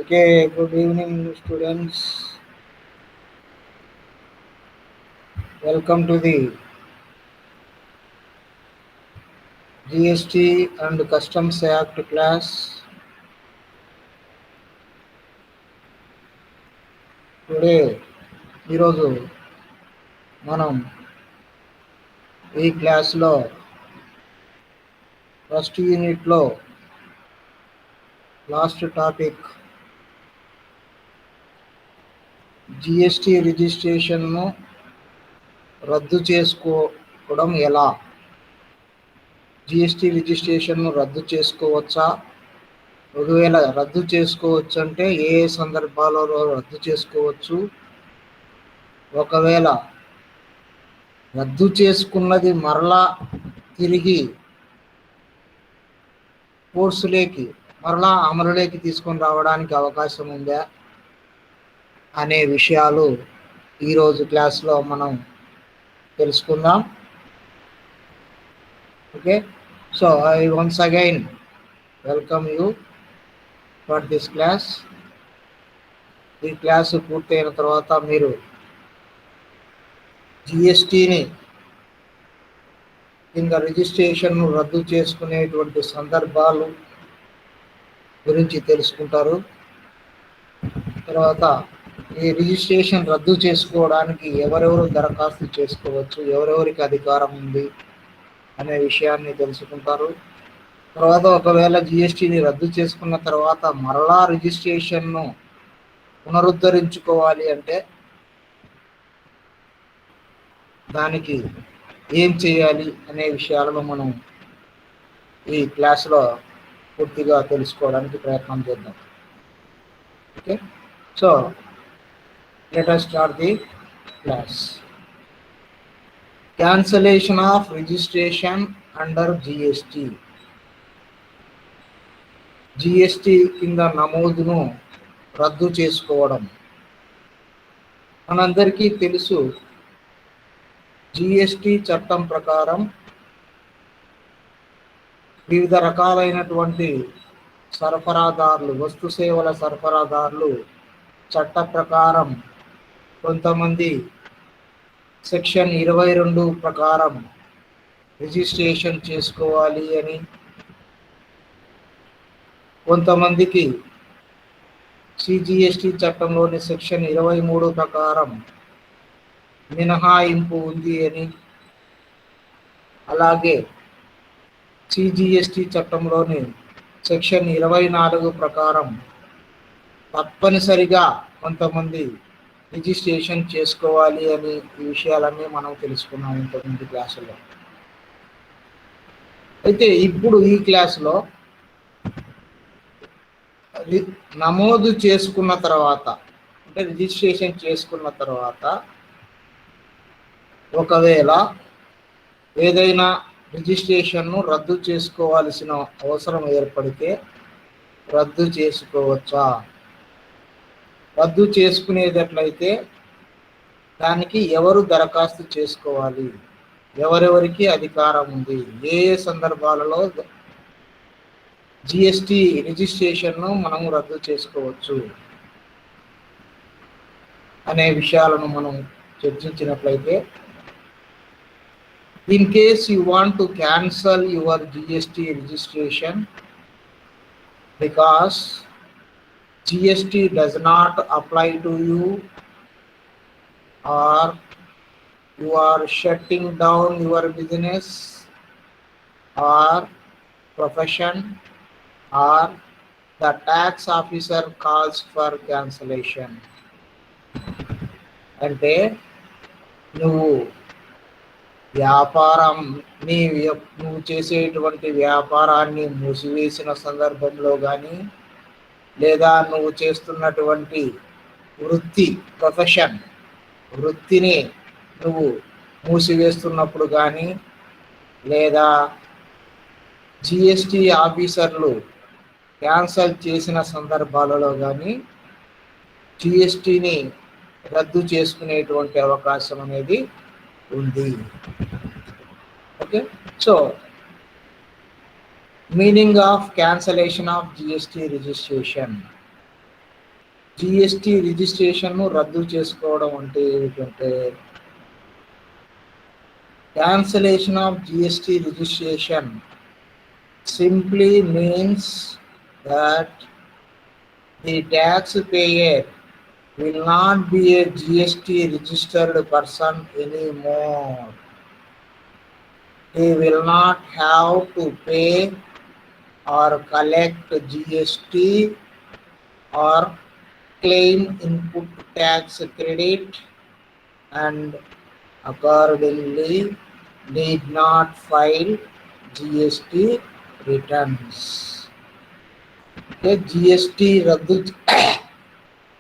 Okay, good evening, students. Welcome to the GST and Customs Act class. Today ఈరోజు మనం ఈ క్లాస్లో first యూనిట్లో లాస్ట్ టాపిక్ జిఎస్టి రిజిస్ట్రేషన్ను రద్దు చేసుకోవడం ఎలా, జిఎస్టి రిజిస్ట్రేషన్ను రద్దు చేసుకోవచ్చా, ఒకవేళ రద్దు చేసుకోవచ్చు అంటే ఏ ఏ సందర్భాలలో రద్దు చేసుకోవచ్చు, ఒకవేళ రద్దు చేసుకున్నది మరలా తిరిగి కోర్సులోకి మరలా అమలులోకి తీసుకొని రావడానికి అవకాశం ఉందా అనే విషయాలు ఈరోజు క్లాస్లో మనం తెలుసుకుందాం. Okay, so I once again welcome you for this class. ఈ క్లాసు పూర్తయిన తర్వాత మీరు జిఎస్టిని కింద రిజిస్ట్రేషన్ను రద్దు చేసుకునేటువంటి సందర్భాలు గురించి తెలుసుకుంటారు. తర్వాత ఈ రిజిస్ట్రేషన్ రద్దు చేసుకోవడానికి ఎవరెవరు దరఖాస్తు చేసుకోవచ్చు, ఎవరెవరికి అధికారం ఉంది అనే విషయాన్ని తెలుసుకుంటారు. తర్వాత ఒకవేళ జిఎస్టిని రద్దు చేసుకున్న తర్వాత మరలా రిజిస్ట్రేషన్ను పునరుద్ధరించుకోవాలి అంటే దానికి ఏం చేయాలి అనే విషయాలను మనం ఈ క్లాస్లో పూర్తిగా తెలుసుకోవడానికి ప్రయత్నం చేద్దాం. Okay, so let us start the class. Cancellation of registration under GST. GST కింద నమోదును రద్దు చేసుకోవడం. మనందరికీ తెలుసు, GST చట్టం ప్రకారం వివిధ రకాలైనటువంటి సరఫరాదారులు, వస్తు సేవల సరఫరాదారులు చట్ట ప్రకారం కొంతమంది సెక్షన్ 22 ప్రకారం రిజిస్ట్రేషన్ చేసుకోవాలి అని, కొంతమందికి సిజిఎస్టి చట్టంలోని సెక్షన్ 23 ప్రకారం మినహాయింపు ఉంది అని, అలాగే సిజిఎస్టి చట్టంలోని సెక్షన్ 24 ప్రకారం తప్పనిసరిగా కొంతమంది రిజిస్ట్రేషన్ చేసుకోవాలి అని ఈ విషయాలన్నీ మనం తెలుసుకున్నాం ఇంతకుముందు క్లాసులో. అయితే ఇప్పుడు ఈ క్లాసులో నమోదు చేసుకున్న తర్వాత, అంటే రిజిస్ట్రేషన్ చేసుకున్న తర్వాత ఒకవేళ ఏదైనా రిజిస్ట్రేషన్ను రద్దు చేసుకోవాల్సిన అవసరం ఏర్పడితే రద్దు చేసుకోవచ్చా, రద్దు చేసుకునేటట్లయితే దానికి ఎవరు దరఖాస్తు చేసుకోవాలి, ఎవరెవరికి అధికారం ఉంది, ఏ ఏ సందర్భాలలో జిఎస్టి రిజిస్ట్రేషన్ను మనము రద్దు చేసుకోవచ్చు అనే విషయాలను మనం చర్చించినట్లయితే, in case you want to cancel your GST registration because GST does not apply to you, or you are shutting down your business or profession, or the tax officer calls for cancellation. అంటే నువ్వు నువ్వు చేసేటువంటి వ్యాపారాన్ని మూసివేసిన సందర్భంలో కానీ, లేదా నువ్వు చేస్తున్నటువంటి వృత్తిని నువ్వు మూసివేస్తున్నప్పుడు కానీ, లేదా జిఎస్టి ఆఫీసర్లు క్యాన్సల్ చేసిన సందర్భాలలో కానీ జిఎస్టిని రద్దు చేసుకునేటువంటి అవకాశం అనేది ఉంది. Okay, so meaning of cancellation of GST registration. GST రిజిస్ట్రేషన్ను రద్దు చేసుకోవడం అంటే ఏమిటంటే, cancellation of GST registration simply means that the taxpayer will not be a GST registered person anymore. He will not have to pay or collect GST or claim input tax credit, and accordingly need not file GST returns.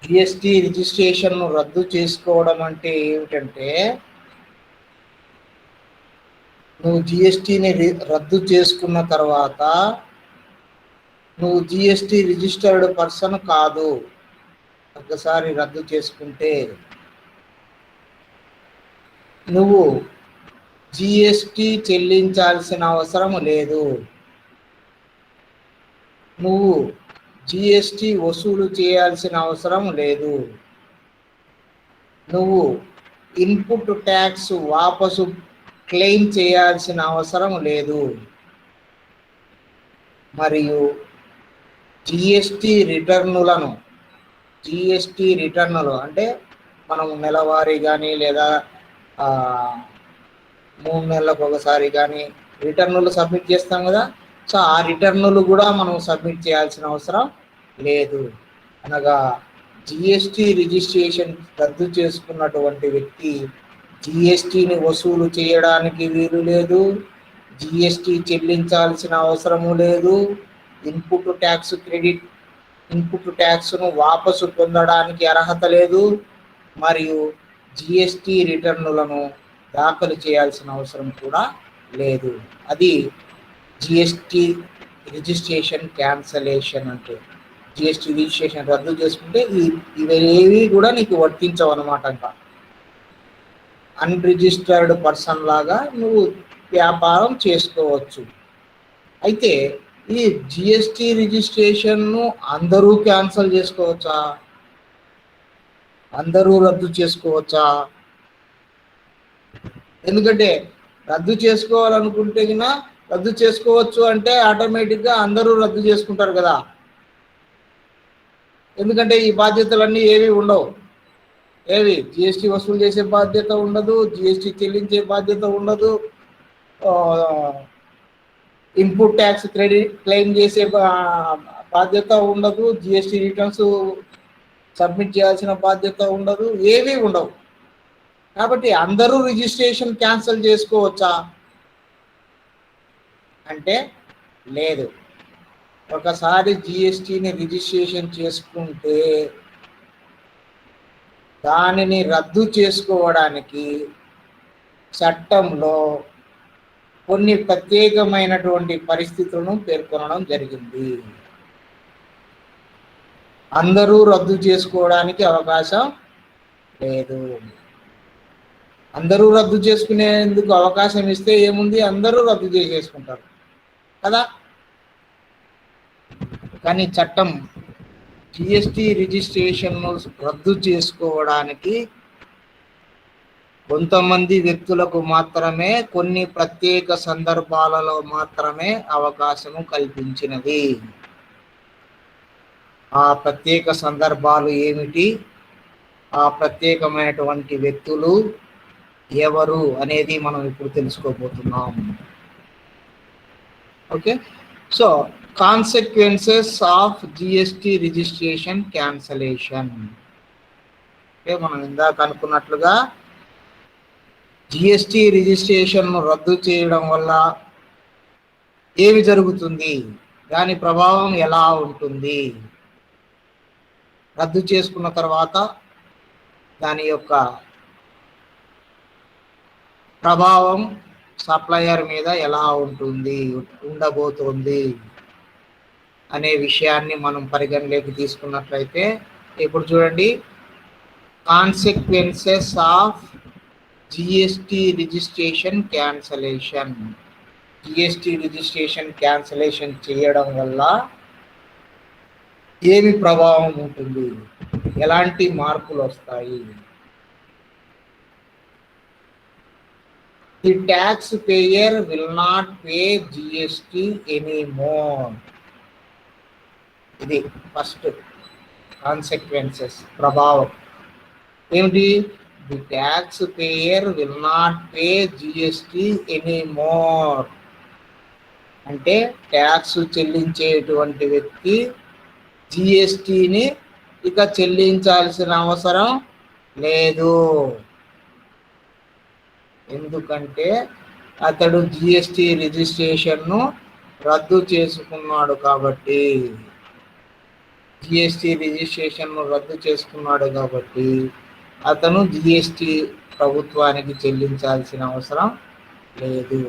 GST registration రద్దు చేసుకోవడం అంటే ఏమిటంటే, నువ్వు జిఎస్టిని రద్దు చేసుకున్న తర్వాత నువ్వు GST registered person కాదు. ఒకసారి రద్దు చేసుకుంటే నువ్వు జిఎస్టి చెల్లించాల్సిన అవసరం లేదు. నువ్వు జిఎస్టి వసూలు చేయాల్సిన అవసరం లేదు. నువ్వు ఇన్పుట్ ట్యాక్స్ వాపసు క్లెయిమ్ చేయాల్సిన అవసరం లేదు. మరియు జిఎస్టి రిటర్నులు అంటే మనం నెలవారీ కానీ లేదా 3 నెలలకు ఒకసారి కానీ రిటర్నులు సబ్మిట్ చేస్తాం కదా. సో ఆ రిటర్నులు కూడా మనం సబ్మిట్ చేయాల్సిన అవసరం లేదు. అనగా జిఎస్టి రిజిస్ట్రేషన్ రద్దు చేసుకున్నటువంటి వ్యక్తి జిఎస్టిని వసూలు చేయడానికి వీలు లేదు, జిఎస్టి చెల్లించాల్సిన అవసరము లేదు, ఇన్పుట్ ట్యాక్స్ను వాపసు పొందడానికి అర్హత లేదు, మరియు జిఎస్టి రిటర్నులను దాఖలు చేయాల్సిన అవసరం కూడా లేదు. అది జిఎస్టి రిజిస్ట్రేషన్ క్యాన్సలేషన్ అంటే. జిఎస్టి రిజిస్ట్రేషన్ రద్దు చేసుకుంటే ఇవేవి కూడా నీకు వర్తించవు అన్నమాట. ఇంకా అన్రిజిస్టర్డ్ పర్సన్ లాగా నువ్వు వ్యాపారం చేసుకోవచ్చు. అయితే ఈ జిఎస్టి రిజిస్ట్రేషన్ను అందరూ క్యాన్సల్ చేసుకోవచ్చా? అందరూ రద్దు చేసుకోవచ్చా? ఎందుకంటే రద్దు చేసుకోవాలనుకుంటే గినా రద్దు చేసుకోవచ్చు అంటే ఆటోమేటిక్గా అందరూ రద్దు చేసుకుంటారు కదా. ఎందుకంటే ఈ బాధ్యతలన్నీ ఏవి ఉండవు. జిఎస్టి వసూలు చేసే బాధ్యత ఉండదు, జిఎస్టి చెల్లించే బాధ్యత ఉండదు, ఇన్పుట్ ట్యాక్స్ క్లెయిమ్ చేసే బాధ్యత ఉండదు, జిఎస్టి రిటర్న్స్ సబ్మిట్ చేయాల్సిన బాధ్యత ఉండదు, ఏవి ఉండవు. కాబట్టి అందరూ రిజిస్ట్రేషన్ క్యాన్సిల్ చేసుకోవచ్చా అంటే లేదు. ఒకసారి జిఎస్టిని రిజిస్ట్రేషన్ చేసుకుంటే దానిని రద్దు చేసుకోవడానికి చట్టంలో కొన్ని ప్రత్యేకమైనటువంటి పరిస్థితులను పేర్కొనడం జరిగింది. అందరూ రద్దు చేసుకోవడానికి అవకాశం లేదు. అందరూ రద్దు చేసుకునేందుకు అవకాశం ఇస్తే ఏముంది, అందరూ రద్దు చేసేసుకుంటారు కదా. కానీ చట్టం జిఎస్టి రిజిస్ట్రేషన్ను రద్దు చేసుకోవడానికి కొంతమంది వ్యక్తులకు మాత్రమే కొన్ని ప్రత్యేక సందర్భాలలో మాత్రమే అవకాశము కల్పించినది. ఆ ప్రత్యేక సందర్భాలు ఏమిటి, ఆ ప్రత్యేకమైనటువంటి వ్యక్తులు ఎవరు అనేది మనం ఇప్పుడు తెలుసుకోబోతున్నాం. Okay, so consequences of GST registration cancellation. మనం ఇందాక అనుకున్నట్లుగా జిఎస్టి రిజిస్ట్రేషన్ను రద్దు చేయడం వల్ల ఏమి జరుగుతుంది, దాని ప్రభావం ఎలా ఉంటుంది, రద్దు చేసుకున్న తర్వాత దాని యొక్క ప్రభావం సప్లయర్ మీద ఎలా ఉండబోతుంది అనే విషయాన్ని మనం పరిగణలోకి తీసుకున్నట్లయితే, ఇప్పుడు చూడండి, consequences of GST registration cancellation. GST registration cancellation చేయడం వల్ల ఏమి ప్రభావం ఉంటుంది? ఎలాంటి మార్పులు వస్తాయి? The tax payer will not pay GST anymore. ఇది ఫస్ట్ కాన్సిక్వెన్సెస్, ప్రభావం ఏమిటి? The tax payer will not pay GST anymore అంటే ట్యాక్స్ చెల్లించేటువంటి వ్యక్తి జిఎస్టిని ఇక చెల్లించాల్సిన అవసరం లేదు. ఎందుకంటే అతడు జిఎస్టి రిజిస్ట్రేషన్ను రద్దు చేసుకున్నాడు కాబట్టి. జిఎస్టి రిజిస్ట్రేషన్ను రద్దు చేసుకున్నాడు కాబట్టి అతను జిఎస్టి ప్రభుత్వానికి చెల్లించాల్సిన అవసరం లేదు.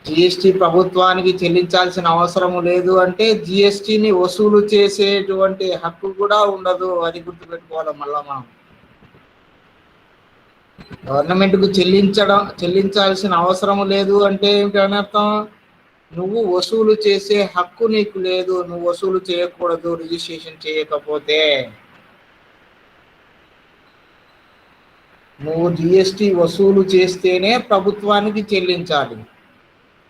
జిఎస్టి ప్రభుత్వానికి చెల్లించాల్సిన అవసరం లేదు అంటే జిఎస్టిని వసూలు చేసేటువంటి హక్కు కూడా ఉండదు. అది గుర్తుపెట్టుకోవాలి. మళ్ళా మనం గవర్నమెంట్కు చెల్లించాల్సిన అవసరం లేదు అంటే ఏమిటని అర్థం? నువ్వు వసూలు చేసే హక్కు నీకు లేదు. నువ్వు వసూలు చేయకూడదు రిజిస్ట్రేషన్ చేయకపోతే. నువ్వు జిఎస్టి వసూలు చేస్తేనే ప్రభుత్వానికి చెల్లించాలి.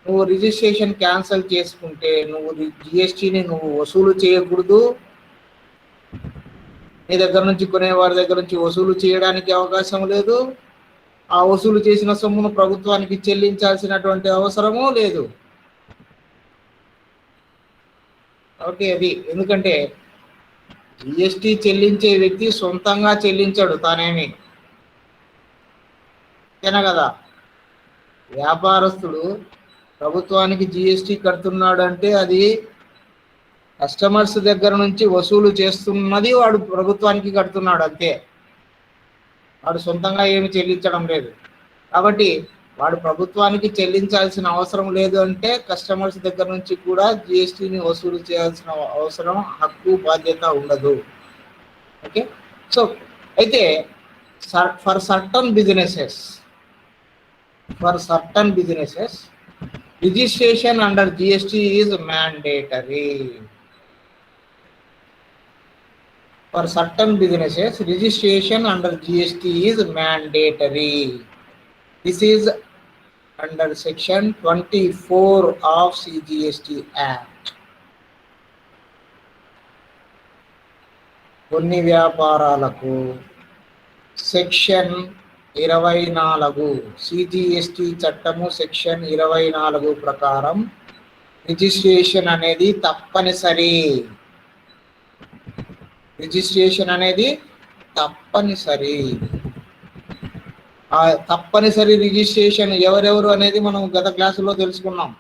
నువ్వు రిజిస్ట్రేషన్ క్యాన్సిల్ చేసుకుంటే నువ్వు జిఎస్టిని నువ్వు వసూలు చేయకూడదు. నీ దగ్గర నుంచి కొనేవారి దగ్గర నుంచి వసూలు చేయడానికి అవకాశం లేదు. ఆ వసూలు చేసిన సొమ్మును ప్రభుత్వానికి చెల్లించాల్సినటువంటి అవసరము లేదు. ఓకే, అది ఎందుకంటే జిఎస్టి చెల్లించే వ్యక్తి సొంతంగా చెల్లించాడు తానేమి, అంతేనా కదా? వ్యాపారస్తుడు ప్రభుత్వానికి జిఎస్టి కడుతున్నాడు అంటే అది కస్టమర్స్ దగ్గర నుంచి వసూలు చేస్తున్నది వాడు ప్రభుత్వానికి కడుతున్నాడు అంతే. వాడు సొంతంగా ఏమి చెల్లించడం లేదు. కాబట్టి వాడు ప్రభుత్వానికి చెల్లించాల్సిన అవసరం లేదు అంటే కస్టమర్స్ దగ్గర నుంచి కూడా జిఎస్టిని వసూలు చేయాల్సిన అవసరం, హక్కు, బాధ్యత ఉండదు. ఓకే, సో అయితే for certain businesses registration under GST is mandatory. For certain businesses, registration under GST is mandatory. This is under section 24 of CGST Act. కొన్ని వ్యాపారాలకు సెక్షన్ 24 సిజిఎస్టి చట్టము సెక్షన్ 24 ప్రకారం రిజిస్ట్రేషన్ అనేది తప్పనిసరి. ఆ తప్పనిసరి రిజిస్ట్రేషన్ ఎవరెవరు అనేది మనం గత క్లాసులో తెలుసుకున్నాం.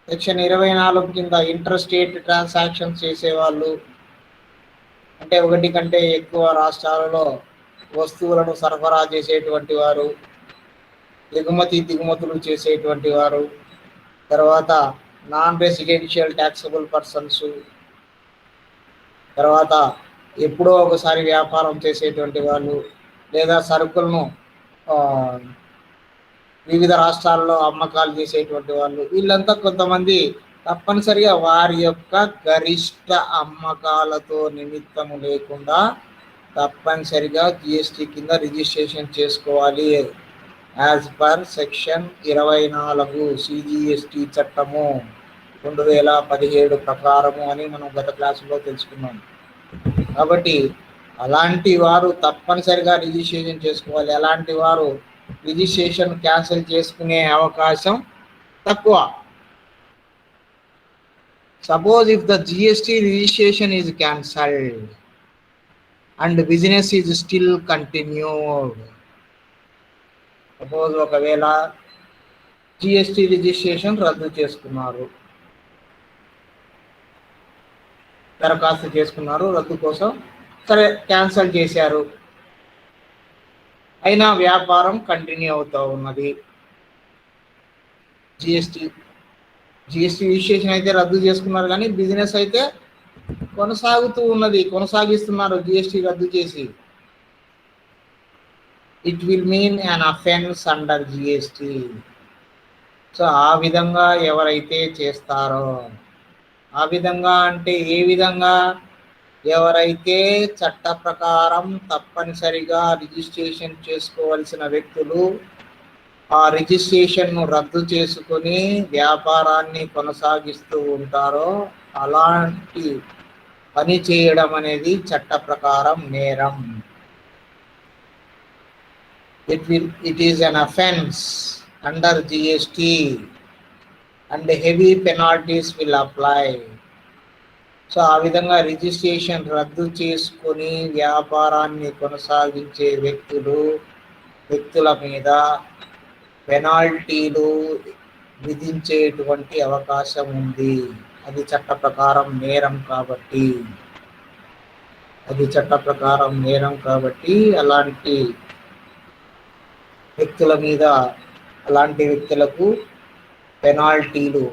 సెక్షన్ 24 కింద ఇంటర్ స్టేట్ ట్రాన్సాక్షన్స్ చేసేవాళ్ళు, అంటే ఒకటి కంటే ఎక్కువ రాష్ట్రాలలో వస్తువులను సరఫరా చేసేటువంటి వారు, దిగుమతులు చేసేటువంటి వారు, తర్వాత నాన్ రెసిడెన్షియల్ ట్యాక్సబుల్ పర్సన్స్, తర్వాత ఎప్పుడో ఒకసారి వ్యాపారం చేసేటువంటి వాళ్ళు, లేదా సరుకులను వివిధ రాష్ట్రాల్లో అమ్మకాలు చేసేటువంటి వాళ్ళు, వీళ్ళంతా కొంతమంది తప్పనిసరిగా వారి యొక్క గరిష్ట అమ్మకాలతో నిమిత్తము లేకుండా తప్పనిసరిగా జిఎస్టి కింద రిజిస్ట్రేషన్ చేసుకోవాలి. యాజ్ పర్ సెక్షన్ 24 సిజిఎస్టి చట్టము 2017 ప్రకారము అని మనం గత క్లాసులో తెలుసుకున్నాం. కాబట్టి అలాంటి వారు తప్పనిసరిగా రిజిస్ట్రేషన్ చేసుకోవాలి. అలాంటి వారు రిజిస్ట్రేషన్ క్యాన్సిల్ చేసుకునే అవకాశం తక్కువ. Suppose if the GST registration is cancelled and business is still continued. Suppose ఒకవేళ జిఎస్టి రిజిస్ట్రేషన్ రద్దు చేసుకున్నారు, దరఖాస్తు చేసుకున్నారు రద్దు కోసం, సరే క్యాన్సల్ చేశారు, అయినా వ్యాపారం కంటిన్యూ అవుతూ ఉన్నది. జిఎస్టి రిజిస్ట్రేషన్ అయితే రద్దు చేసుకున్నారు కానీ బిజినెస్ అయితే కొనసాగిస్తున్నారు జిఎస్టి రద్దు చేసి. It will mean an offence under GST. So ఆ విధంగా ఎవరైతే చేస్తారో, ఆ విధంగా అంటే ఏ విధంగా? ఎవరైతే చట్ట ప్రకారం తప్పనిసరిగా రిజిస్ట్రేషన్ చేసుకోవలసిన వ్యక్తులు ఆ రిజిస్ట్రేషన్ను రద్దు చేసుకొని వ్యాపారాన్ని కొనసాగిస్తూ ఉంటారో అలాంటి పని చేయడం అనేది చట్ట ప్రకారం నేరం. It is an offense under GST and heavy penalties will apply. So ఆ విధంగా రిజిస్ట్రేషన్ రద్దు చేసుకొని వ్యాపారాన్ని కొనసాగించే వ్యక్తుల మీద పెనాల్టీలు విధించేటువంటి అవకాశం ఉంది. అది చట్ట ప్రకారం నేరం కాబట్టి అలాంటి వ్యక్తులకు పెనాల్టీలు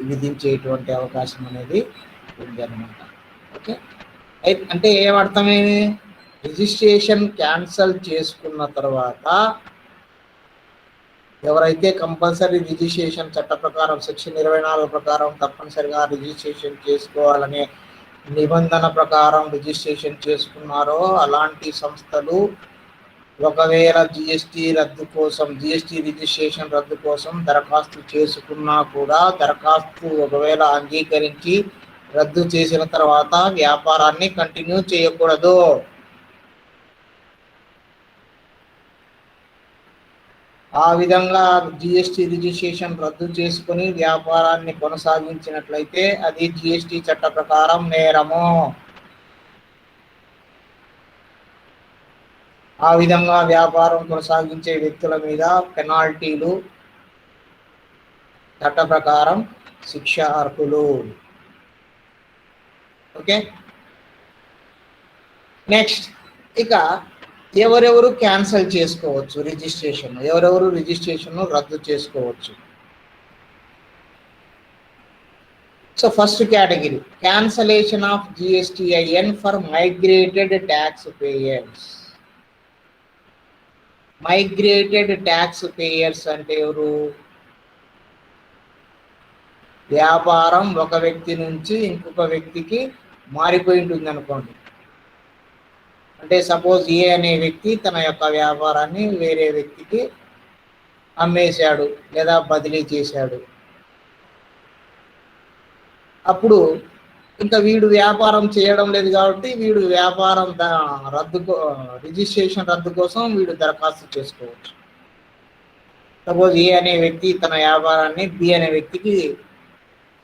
విధించేటువంటి అవకాశం అనేది ఉంది అన్నమాట. ఓకే, అంటే ఏమర్థమైంది? రిజిస్ట్రేషన్ క్యాన్సల్ చేసుకున్న తర్వాత ఎవరైతే కంపల్సరీ రిజిస్ట్రేషన్ చట్ట ప్రకారం సెక్షన్ 24 ప్రకారం తప్పనిసరిగా రిజిస్ట్రేషన్ చేసుకోవాలనే నిబంధన ప్రకారం రిజిస్ట్రేషన్ చేసుకున్నారో అలాంటి సంస్థలు ఒకవేళ జిఎస్టీ రిజిస్ట్రేషన్ రద్దు కోసం దరఖాస్తు చేసుకున్నా కూడా దరఖాస్తు ఒకవేళ అంగీకరించి రద్దు చేసిన తర్వాత వ్యాపారాన్ని కంటిన్యూ చేయకూడదు. ఆ విధంగా జిఎస్టీ రిజిస్ట్రేషన్ రద్దు చేసుకుని వ్యాపారాన్ని కొనసాగించినట్లయితే అది జిఎస్టీ చట్ట ప్రకారం నేరము. ఆ విధంగా వ్యాపారం కొనసాగించే వ్యక్తుల మీద పెనాల్టీలు చట్ట ప్రకారం శిక్ష అర్హులు. ఓకే, నెక్స్ట్ ఇక ఎవరెవరు క్యాన్సిల్ చేసుకోవచ్చు రిజిస్ట్రేషన్ రద్దు చేసుకోవచ్చు? So first category cancellation of GSTIN for migrated tax payers. Migrated tax payers అంటే ఎవరు? వ్యాపారం ఒక వ్యక్తి నుంచి ఇంకొక వ్యక్తికి మారిపోయి ఉంటుంది అనుకోండి. అంటే సపోజ్ ఏ అనే వ్యక్తి తన యొక్క వ్యాపారాన్ని వేరే వ్యక్తికి అమ్మేశాడు లేదా బదిలీ చేశాడు. అప్పుడు ఇంకా వీడు వ్యాపారం చేయడం లేదు కాబట్టి వీడు వ్యాపారం రిజిస్ట్రేషన్ రద్దు కోసం వీడు దరఖాస్తు చేసుకోవచ్చు. సపోజ్ ఏ అనే వ్యక్తి తన వ్యాపారాన్ని బి అనే వ్యక్తికి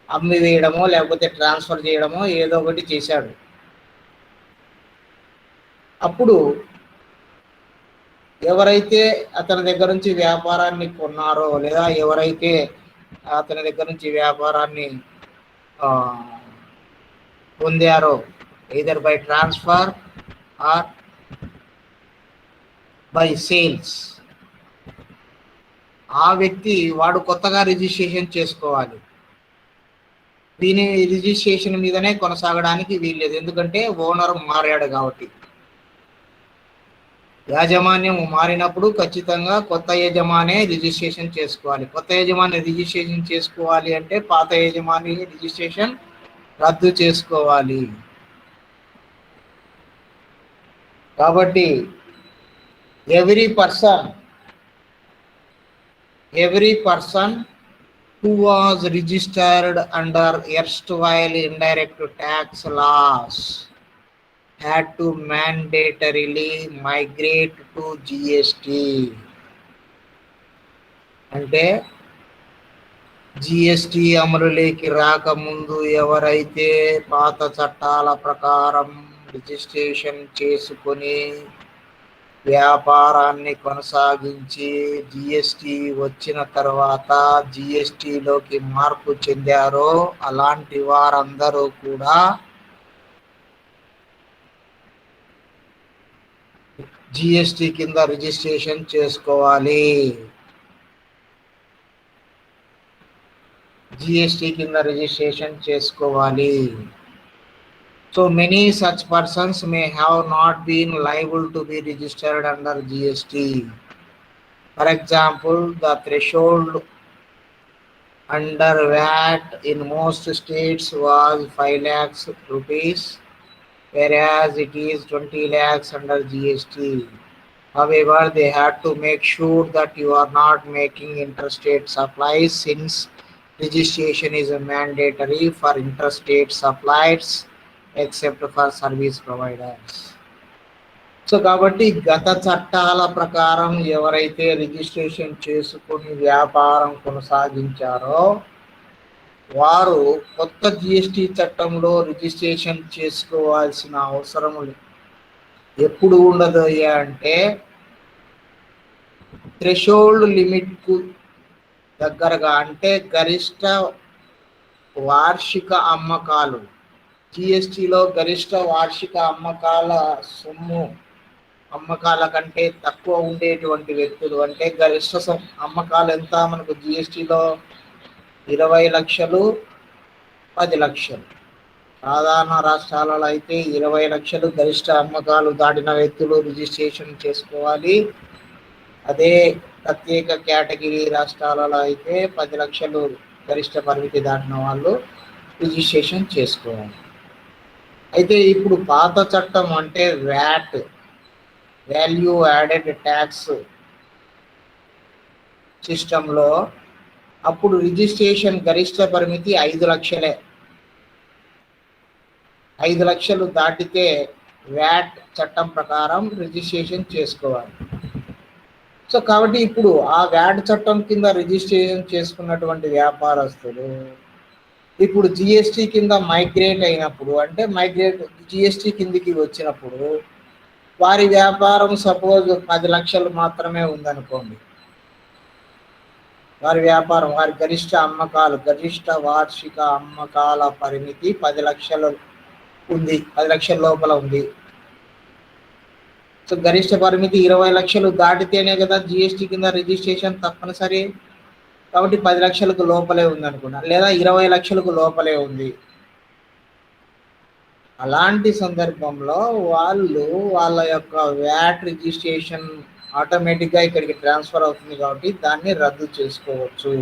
అమ్మి వేయడమో లేకపోతే ట్రాన్స్ఫర్ చేయడమో ఏదో ఒకటి చేశాడు. అప్పుడు ఎవరైతే అతని దగ్గర నుంచి వ్యాపారాన్ని కొన్నారో లేదా ఎవరైతే అతని దగ్గర నుంచి వ్యాపారాన్ని పొందారో either by transfer or by sales, ఆ వ్యక్తి వాడు కొత్తగా రిజిస్ట్రేషన్ చేసుకోవాలి. దీని రిజిస్ట్రేషన్ మీదనే కొనసాగడానికి వీల్లేదు, ఎందుకంటే ఓనర్ మారాడు కాబట్టి. యాజమాన్యం మారినప్పుడు ఖచ్చితంగా కొత్త యజమానే రిజిస్ట్రేషన్ చేసుకోవాలి. కొత్త యజమాని రిజిస్ట్రేషన్ చేసుకోవాలి అంటే పాత యజమాని రిజిస్ట్రేషన్ రద్దు చేసుకోవాలి. కాబట్టి every person who was registered under erstwhile indirect tax laws had to mandatorily migrate to GST. అంటే GST అమలులోకి రాకముందు ఎవరైతే పాత చట్టాల ప్రకారం రిజిస్ట్రేషన్ చేసుకొని వ్యాపారాన్ని కొనసాగించి GST వచ్చిన తర్వాత GSTలోకి మార్పు చెందారో అలాంటి వారందరూ కూడా GST కింద రిజిస్ట్రేషన్ చేసుకోవాలి. So many such persons may have not been liable to be registered under GST. For example, the threshold under VAT in most states was 5 lakhs rupees, whereas it is 20 lakhs under GST. However, they had to make sure that you are not making interstate supplies, since registration is mandatory for interstate supplies except for service providers. So కాబట్టి గత చట్టాల ప్రకారం ఎవరైతే registration చేసుకుని వ్యాపారం కొనసాగించారో వారు కొత్త GST చట్టంలో రిజిస్ట్రేషన్ చేసుకోవాల్సిన అవసరం ఎప్పుడు ఉండదు అంటే థ్రెషోల్డ్ లిమిట్కు దగ్గరగా, అంటే గరిష్ట వార్షిక అమ్మకాలు, జిఎస్టిలో గరిష్ట వార్షిక అమ్మకాల సొమ్ము అమ్మకాల కంటే తక్కువ ఉండేటువంటి వ్యక్తులు, అంటే గరిష్ట అమ్మకాలు ఎంత మనకు జిఎస్టిలో 20 లక్షలు 10 లక్షలు. సాధారణ రాష్ట్రాలలో అయితే 20 లక్షలు గరిష్ట అమ్మకాలు దాటిన వ్యక్తులు రిజిస్ట్రేషన్ చేసుకోవాలి. అదే ప్రత్యేక కేటగిరీ రాష్ట్రాలలో అయితే 10 లక్షలు గరిష్ట పరిమితి దాటిన వాళ్ళు రిజిస్ట్రేషన్ చేసుకోవాలి. అయితే ఇప్పుడు పాత చట్టం అంటే వ్యాట్, వాల్యూ యాడెడ్ ట్యాక్స్ సిస్టంలో అప్పుడు రిజిస్ట్రేషన్ గరిష్ట పరిమితి 5 లక్షలే. 5 లక్షలు దాటితే వ్యాట్ చట్టం ప్రకారం రిజిస్ట్రేషన్ చేసుకోవాలి. సో కాబట్టి ఇప్పుడు ఆ వ్యాట్ చట్టం కింద రిజిస్ట్రేషన్ చేసుకున్నటువంటి వ్యాపారస్తులు ఇప్పుడు జిఎస్టి కింద మైగ్రేట్ అయినప్పుడు, అంటే జిఎస్టి కిందికి వచ్చినప్పుడు వారి వ్యాపారం సపోజ్ 10 లక్షలు మాత్రమే ఉందనుకోండి, వారి వ్యాపారం, వారి గరిష్ట అమ్మకాలు, గరిష్ట వార్షిక అమ్మకాల పరిమితి 10 లక్షలు ఉంది, 10 లక్షల లోపల ఉంది. సో గరిష్ట పరిమితి 20 లక్షలు దాటితేనే కదా జిఎస్టి కింద రిజిస్ట్రేషన్ తప్పనిసరి. కాబట్టి 10 లక్షలకు లోపలే ఉంది అనుకున్నా, లేదా 20 లక్షలకు లోపలే ఉంది. అలాంటి సందర్భంలో వాళ్ళు వాళ్ళ యొక్క వ్యాట్ రిజిస్ట్రేషన్ ఆటోమేటిక్గా ఇక్కడికి ట్రాన్స్ఫర్ అవుతుంది, కాబట్టి దాన్ని రద్దు చేసుకోవచ్చు.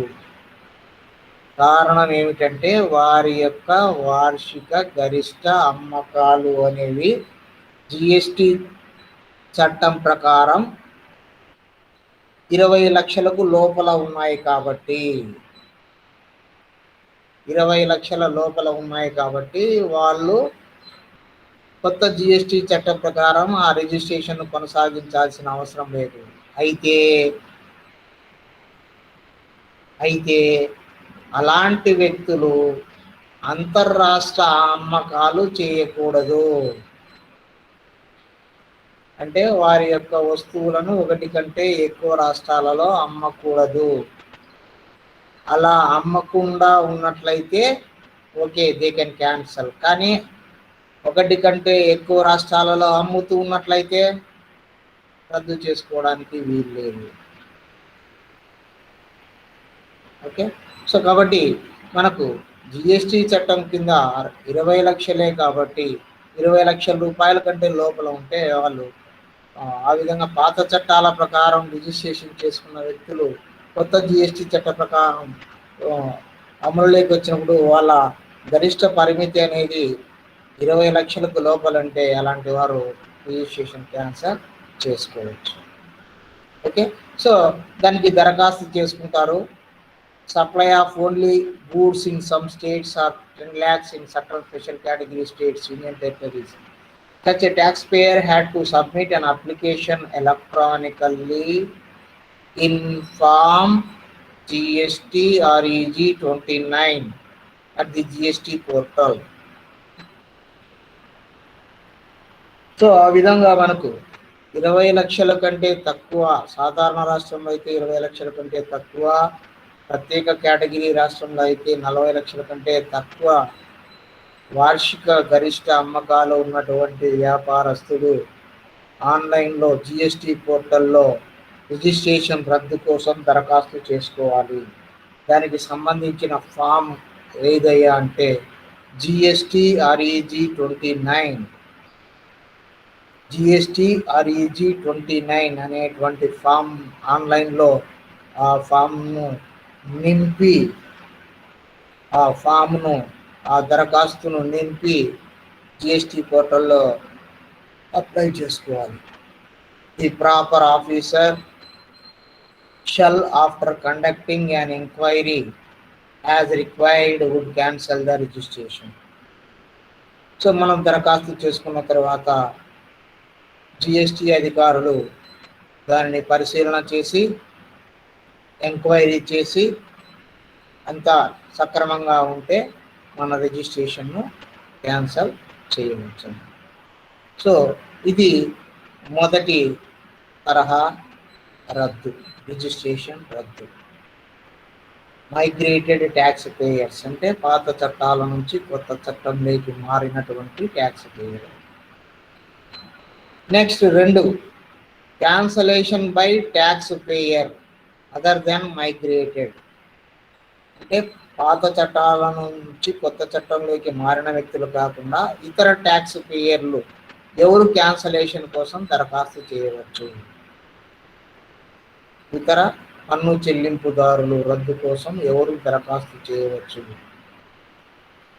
కారణం ఏమిటంటే వారి యొక్క వార్షిక గరిష్ట అమ్మకాలు అనేవి జిఎస్టి చట్టం ప్రకారం 20 లక్షలకు లోపల ఉన్నాయి కాబట్టి 20 లక్షల లోపల ఉన్నాయి కాబట్టి వాళ్ళు కొత్త జిఎస్టి చట్టం ప్రకారం ఆ రిజిస్ట్రేషన్ కొనసాగించాల్సిన అవసరం లేదు. అయితే అలాంటి వ్యక్తులు అంతర్రాష్ట్ర అమ్మకాలు చేయకూడదు. అంటే వారి యొక్క వస్తువులను ఒకటి కంటే ఎక్కువ రాష్ట్రాలలో అమ్మకూడదు. అలా అమ్మకుండా ఉన్నట్లయితే ఓకే, దే కెన్ క్యాన్సల్. కానీ ఒకటి కంటే ఎక్కువ రాష్ట్రాలలో అమ్ముతూ ఉన్నట్లయితే రద్దు చేసుకోవడానికి వీలు లేదు. ఓకే, సో కాబట్టి మనకు జిఎస్టి చట్టం కింద 20 లక్షలే కాబట్టి 20 లక్షల రూపాయల కంటే లోపల ఉంటే వాళ్ళు ఆ విధంగా పాత చట్టాల ప్రకారం రిజిస్ట్రేషన్ చేసుకున్న వ్యక్తులు కొత్త జిఎస్టి చట్ట ప్రకారం అమలులోకి వచ్చినప్పుడు వాళ్ళ గరిష్ట పరిమితి అనేది 20 లక్షలకు లోపలంటే అలాంటి వారు రిజిస్ట్రేషన్ క్యాన్సల్ చేసుకోవచ్చు. ఓకే, సో దానికి దరఖాస్తు చేసుకుంటారు. Supply of only goods in some states or 10 lakhs in certain special category states, union territories. Such a taxpayer had to submit an application electronically in Form GST REG 29 at the GST portal. So ఆ విధంగా మనకు 20 లక్షల కంటే తక్కువ, సాధారణ రాష్ట్రంలో అయితే 20 లక్షల కంటే తక్కువ, ప్రత్యేక కేటగిరీ రాష్ట్రంలో అయితే 40 లక్షల కంటే తక్కువ వార్షిక గరిష్ట అమ్మకాలు ఉన్నటువంటి వ్యాపారస్తుడు ఆన్లైన్లో జిఎస్టి పోర్టల్లో రిజిస్ట్రేషన్ రద్దు కోసం దరఖాస్తు చేసుకోవాలి. దానికి సంబంధించిన ఫామ్ ఏదయ్యా అంటే జిఎస్టి REG 29 అనేటువంటి ఫామ్ ఆన్లైన్లో ఆ ఫామ్ను నింపి ఆ దరఖాస్తును నింపి జిఎస్టి పోర్టల్లో అప్లై చేసుకోవాలి. The proper officer shall after conducting an inquiry as required would cancel the registration. So మనం దరఖాస్తు చేసుకున్న తర్వాత జిఎస్టి అధికారులు దానిని పరిశీలన చేసి ఎంక్వైరీ చేసి అంతా సక్రమంగా ఉంటే మన రిజిస్ట్రేషన్ను క్యాన్సల్ చేయవచ్చు. సో ఇది మొదటి తరహా రద్దు, రిజిస్ట్రేషన్ రద్దు. మైగ్రేటెడ్ ట్యాక్స్ పేయర్స్ అంటే పాత చట్టాల నుంచి కొత్త చట్టంలోకి మారినటువంటి tax payer. Next 2, cancellation by tax payer other than migrated. అంటే పాత చట్టాల నుంచి కొత్త చట్టంలోకి మారిన వ్యక్తులు కాకుండా ఇతర ట్యాక్స్ పేయర్లు ఎవరు క్యాన్సలేషన్ కోసం దరఖాస్తు చేయవచ్చు? ఇతర పన్ను చెల్లింపుదారులు రద్దు కోసం ఎవరు దరఖాస్తు చేయవచ్చు?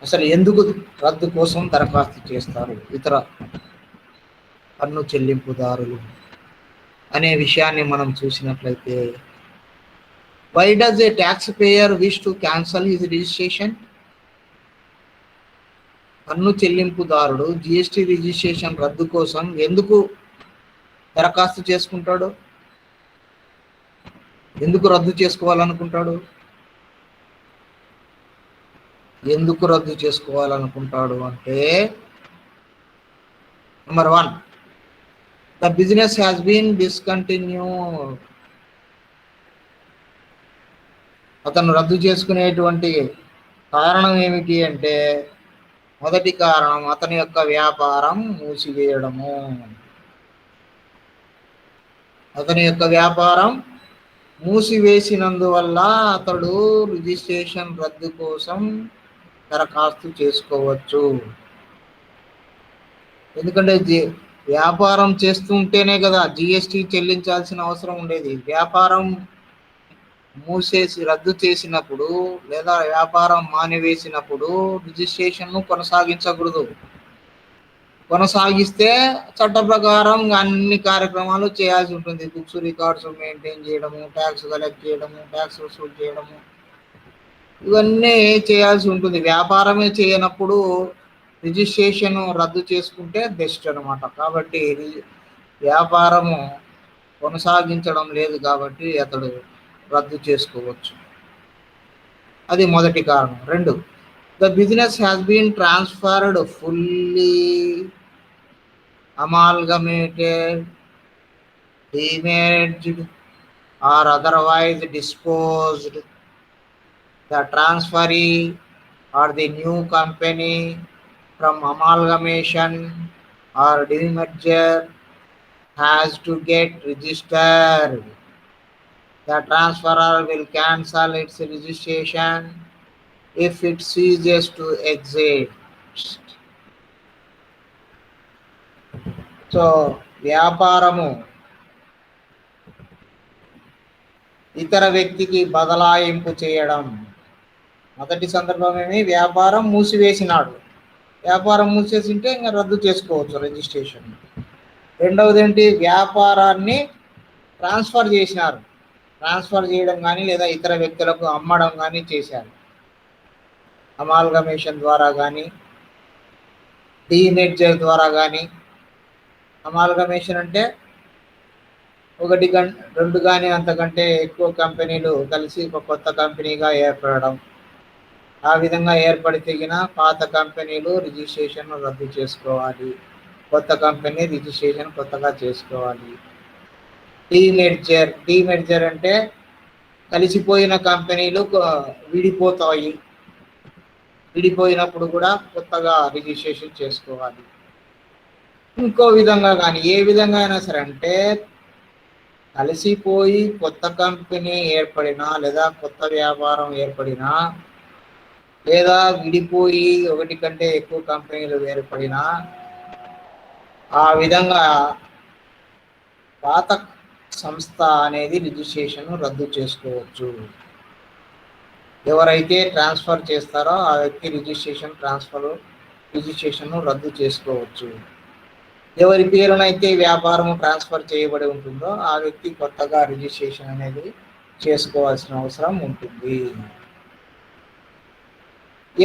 అసలు ఎందుకు రద్దు కోసం దరఖాస్తు చేస్తారు ఇతర పన్ను చెల్లింపుదారులు అనే విషయాన్ని మనం చూసినట్లయితే, why does a tax payer wish to cancel his registration? పన్ను చెల్లింపుదారుడు జిఎస్టి రిజిస్ట్రేషన్ రద్దు కోసం ఎందుకు దరఖాస్తు చేసుకుంటాడు? ఎందుకు రద్దు చేసుకోవాలనుకుంటాడు? ఎందుకు రద్దు చేసుకోవాలనుకుంటాడు అంటే, number 1, the business has been discontinued. అతను రద్దు చేసుకునేటువంటి కారణం ఏమిటి అంటే, మొదటి కారణం అతని యొక్క వ్యాపారం మూసివేయడము. అతని యొక్క వ్యాపారం మూసివేసినందువల్ల అతడు రిజిస్ట్రేషన్ రద్దు కోసం దరఖాస్తు చేసుకోవచ్చు. ఎందుకంటే వ్యాపారం చేస్తుంటేనే కదా జిఎస్టి చెల్లించాల్సిన అవసరం ఉండేది. వ్యాపారం రద్దు చేసినప్పుడు లేదా వ్యాపారం మానివేసినప్పుడు రిజిస్ట్రేషన్ను కొనసాగించకూడదు. కొనసాగిస్తే చట్ట ప్రకారం అన్ని కార్యక్రమాలు చేయాల్సి ఉంటుంది. బుక్స్ రికార్డ్స్ మెయింటైన్ చేయడము, ట్యాక్స్ కలెక్ట్ చేయడము, ట్యాక్స్ వసూలు చేయడము, ఇవన్నీ చేయాల్సి ఉంటుంది. వ్యాపారమే చేయనప్పుడు రిజిస్ట్రేషన్ రద్దు చేసుకుంటే బెస్ట్ అనమాట. కాబట్టి వ్యాపారము కొనసాగించడం లేదు కాబట్టి అతడు రద్దు చేసుకోవచ్చు. అది మొదటి కారణం. 2, the business has been transferred fully, amalgamated, demerged or otherwise disposed. The transferee or the new company from amalgamation or demerger has to get registered. The transferor will cancel its registration if it ceases to exist. So వ్యాపారము ఇతర వ్యక్తికి బదలాయింపు చేయడం. మొదటి సందర్భం ఏమి, వ్యాపారం మూసివేసినాడు. వ్యాపారం మూసేసింటే ఇంకా రద్దు చేసుకోవచ్చు రిజిస్ట్రేషన్. రెండవది ఏంటి, వ్యాపారాన్ని ట్రాన్స్ఫర్ చేసినారు. ట్రాన్స్ఫర్ చేయడం కానీ లేదా ఇతర వ్యక్తులకు అమ్మడం కానీ చేశారు. అమాల్గమేషన్ ద్వారా కానీ డీమెర్జర్ ద్వారా కానీ. అమాల్గమేషన్ అంటే 1, 2 కానీ అంతకంటే ఎక్కువ కంపెనీలు కలిసి ఒక కొత్త కంపెనీగా ఏర్పడడం. ఆ విధంగా ఏర్పడితేగిన పాత కంపెనీలు రిజిస్ట్రేషన్ రద్దు చేసుకోవాలి, కొత్త కంపెనీ రిజిస్ట్రేషన్ కొత్తగా చేసుకోవాలి. డీమెర్జర్ అంటే కలిసిపోయిన కంపెనీలు విడిపోతాయి. విడిపోయినప్పుడు కూడా కొత్తగా రిజిస్ట్రేషన్ చేసుకోవాలి. ఇంకో విధంగా కానీ, ఏ విధంగా అయినా సరే, అంటే కలిసిపోయి కొత్త కంపెనీ ఏర్పడినా లేదా కొత్త వ్యాపారం ఏర్పడినా లేదా విడిపోయి 1 కంటే ఎక్కువ కంపెనీలు ఏర్పడినా ఆ విధంగా పాత సంస్థ అనేది రిజిస్ట్రేషన్ రద్దు చేసుకోవచ్చు. ఎవరైతే ట్రాన్స్ఫర్ చేస్తారో ఆ వ్యక్తి రిజిస్ట్రేషన్ ట్రాన్స్ఫర్ రిజిస్ట్రేషన్ను రద్దు చేసుకోవచ్చు. ఎవరి పేరునైతే వ్యాపారం ట్రాన్స్ఫర్ చేయబడి ఉంటుందో ఆ వ్యక్తి కొత్తగా రిజిస్ట్రేషన్ అనేది చేసుకోవాల్సిన అవసరం ఉంటుంది.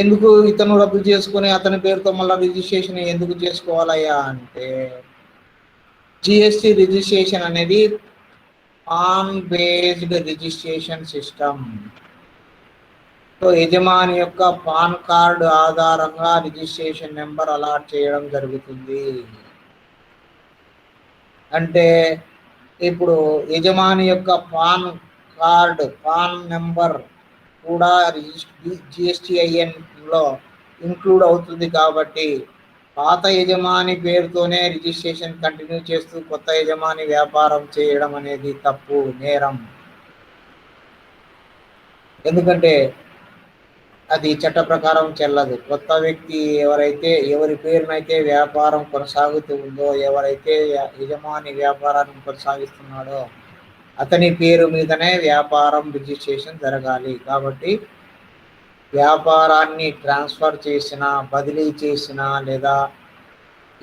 ఎందుకు ఇతను రద్దు చేసుకుని అతని పేరుతో మళ్ళీ రిజిస్ట్రేషన్ ఎందుకు చేసుకోవాలయ్యా అంటే, జిఎస్టి రిజిస్ట్రేషన్ అనేది pan based registration system. So యజమాని యొక్క పాన్ కార్డు ఆధారంగా రిజిస్ట్రేషన్ నెంబర్ అలాట్ చేయడం జరుగుతుంది. అంటే ఇప్పుడు యజమాని యొక్క పాన్ నెంబర్ కూడా జిఎస్టిఐఎన్లో ఇంక్లూడ్ అవుతుంది. కాబట్టి పాత యజమాని పేరుతోనే రిజిస్ట్రేషన్ కంటిన్యూ చేస్తూ కొత్త యజమాని వ్యాపారం చేయడం అనేది తప్పు, నేరం. ఎందుకంటే అది చట్ట ప్రకారం చెల్లదు. కొత్త వ్యక్తి ఎవరి పేరునైతే వ్యాపారం కొనసాగుతూ ఉందో, ఎవరైతే యజమాని వ్యాపారాన్ని కొనసాగిస్తున్నాడో అతని పేరు మీదనే వ్యాపారం రిజిస్ట్రేషన్ జరగాలి. కాబట్టి వ్యాపారాన్ని ట్రాన్స్ఫర్ చేసినా, బదిలీ చేసినా, లేదా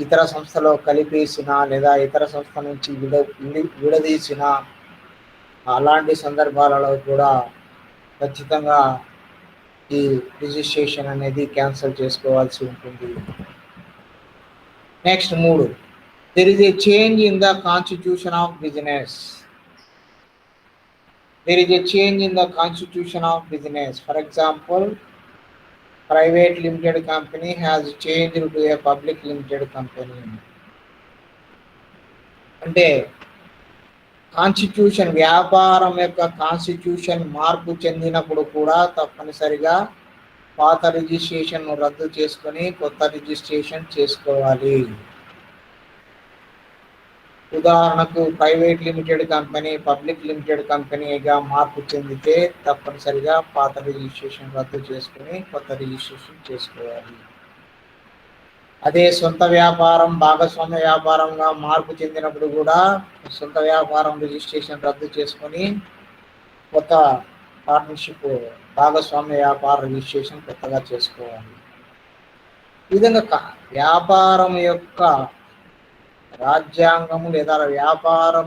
ఇతర సంస్థలో కలిపేసినా, లేదా ఇతర సంస్థ నుంచి విడదీసిన అలాంటి సందర్భాలలో కూడా ఖచ్చితంగా ఈ రిజిస్ట్రేషన్ అనేది క్యాన్సిల్ చేసుకోవాల్సి ఉంటుంది. Next 3, there is a change in the constitution of business. There is a change in the constitution of business. For example, private limited company has changed to a public limited company. అంటే constitution, వ్యాపారం యొక్క constitution మార్పు చెందినప్పుడు కూడా తప్పనిసరిగా పాత రిజిస్ట్రేషన్ను రద్దు చేసుకొని కొత్త రిజిస్ట్రేషన్ చేసుకోవాలి. ఉదాహరణకు private limited company public limited కంపెనీగా మార్పు చెందితే తప్పనిసరిగా పాత రిజిస్ట్రేషన్ రద్దు చేసుకుని కొత్త రిజిస్ట్రేషన్ చేసుకోవాలి. అదే సొంత వ్యాపారం భాగస్వామ్య వ్యాపారంగా మార్పు చెందినప్పుడు కూడా సొంత వ్యాపారం రిజిస్ట్రేషన్ రద్దు చేసుకొని కొత్త పార్ట్నర్షిప్ భాగస్వామ్య వ్యాపార రిజిస్ట్రేషన్ కొత్తగా చేసుకోవాలి. ఈ విధంగా వ్యాపారం యొక్క రాజ్యాంగము లేదా వ్యాపారం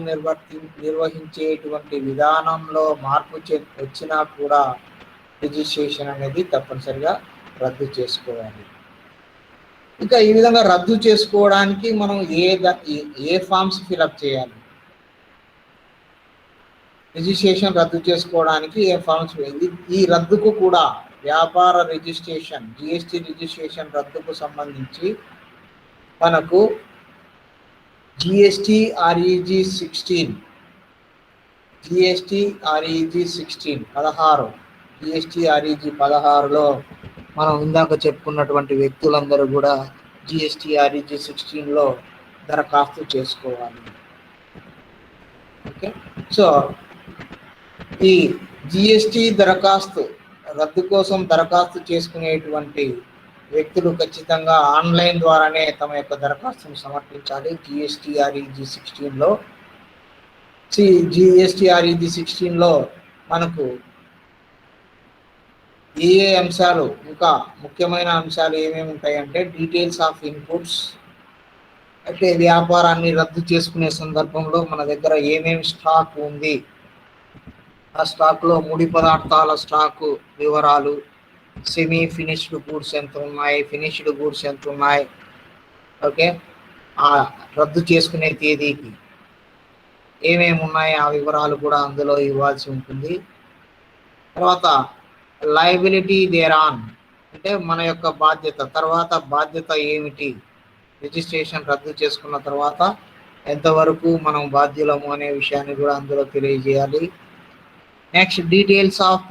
నిర్వహించేటువంటి విధానంలో మార్పు వచ్చినా కూడా రిజిస్ట్రేషన్ అనేది తప్పనిసరిగా రద్దు చేసుకోవాలి. ఇంకా ఈ విధంగా రద్దు చేసుకోవడానికి మనం ఏ ఫామ్స్ ఫిలప్ చేయాలి? రిజిస్ట్రేషన్ రద్దు చేసుకోవడానికి ఏ ఫామ్స్, ఈ రద్దుకు కూడా వ్యాపార రిజిస్ట్రేషన్ జిఎస్టి రిజిస్ట్రేషన్ రద్దుకు సంబంధించి మనకు GST REG 16 GST REG 16 GST REG 16లో మనం ఇందాక చెప్పుకున్నటువంటి వ్యక్తులందరూ కూడా జిఎస్టి ఆర్ఈజీ 16లో దరఖాస్తు చేసుకోవాలి. ఓకే, సో ఈ జిఎస్టి దరఖాస్తు రద్దు కోసం దరఖాస్తు చేసుకునేటువంటి వ్యక్తులు ఖచ్చితంగా ఆన్లైన్ ద్వారానే తమ యొక్క దరఖాస్తును సమర్పించాలి. జిఎస్టి ఆర్ఈజీ 16లో జిఎస్టి ఆర్ఈజీ 16లో మనకు ఏ అంశాలు, ఇంకా ముఖ్యమైన అంశాలు ఏమేమి ఉంటాయంటే డీటెయిల్స్ ఆఫ్ ఇన్పుట్స్, అంటే వ్యాపారాన్ని రద్దు చేసుకునే సందర్భంలో మన దగ్గర ఏమేమి స్టాక్ ఉంది, ఆ స్టాక్లో ముడి పదార్థాల స్టాకు వివరాలు, సెమీ ఫినిష్డ్ గూడ్స్ ఎంత ఉన్నాయి, ఫినిష్డ్ గూడ్స్ ఎంత ఉన్నాయి, ఓకే, ఆ రద్దు చేసుకునే తేదీకి ఏమేమి ఉన్నాయి ఆ వివరాలు కూడా అందులో ఇవ్వాల్సి ఉంటుంది. తర్వాత లయబిలిటీ దేరాన్, అంటే మన యొక్క బాధ్యత, తర్వాత బాధ్యత ఏమిటి, రిజిస్ట్రేషన్ రద్దు చేసుకున్న తర్వాత ఎంతవరకు మనం బాధ్యులము అనే విషయాన్ని కూడా అందులో తెలియజేయాలి. నెక్స్ట్ డీటెయిల్స్ ఆఫ్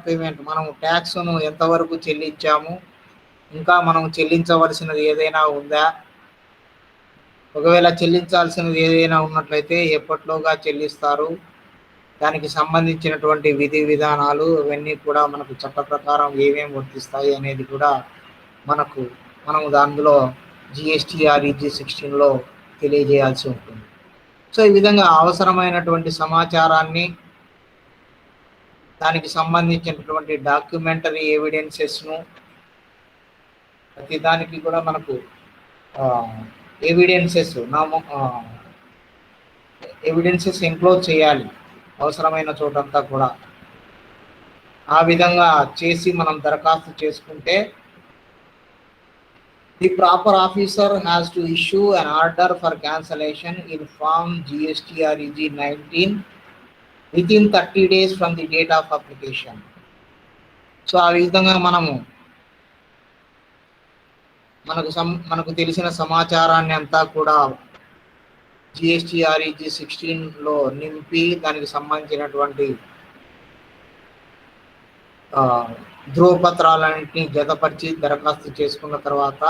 పేమెంట్ మనం ట్యాక్స్ను ఎంతవరకు చెల్లించాము, ఇంకా మనం చెల్లించవలసినది ఏదైనా ఉందా, ఒకవేళ చెల్లించాల్సినది ఏదైనా ఉన్నట్లయితే ఎప్పట్లోగా చెల్లిస్తారు, దానికి సంబంధించినటువంటి విధి విధానాలు ఇవన్నీ కూడా మనకు చట్ట ప్రకారం ఏమేమి వర్తిస్తాయి అనేది కూడా మనం దానిలో జిఎస్టి ఆర్ఈజీ 16లో తెలియజేయాల్సి ఉంటుంది. సో ఈ విధంగా అవసరమైనటువంటి సమాచారాన్ని, దానికి సంబంధించినటువంటి డాక్యుమెంటరీ ఎవిడెన్సెస్ను ప్రతి దానికి కూడా మనకు ఎవిడెన్సెస్ ఎవిడెన్సెస్ ఎన్క్లోజ్ చేయాలి అవసరమైన చోటంతా కూడా. ఆ విధంగా చేసి మనం దరఖాస్తు చేసుకుంటే the proper officer has to issue an order for cancellation in form GSTREG 19 within 30 days from the date of application. So ఆ విధంగా మనకు తెలిసిన సమాచారాన్ని అంతా కూడా GSTREG 16లో నింపి దానికి సంబంధించినటువంటి ధ్రువపత్రాలన్నింటినీ జతపరిచి దరఖాస్తు చేసుకున్న తర్వాత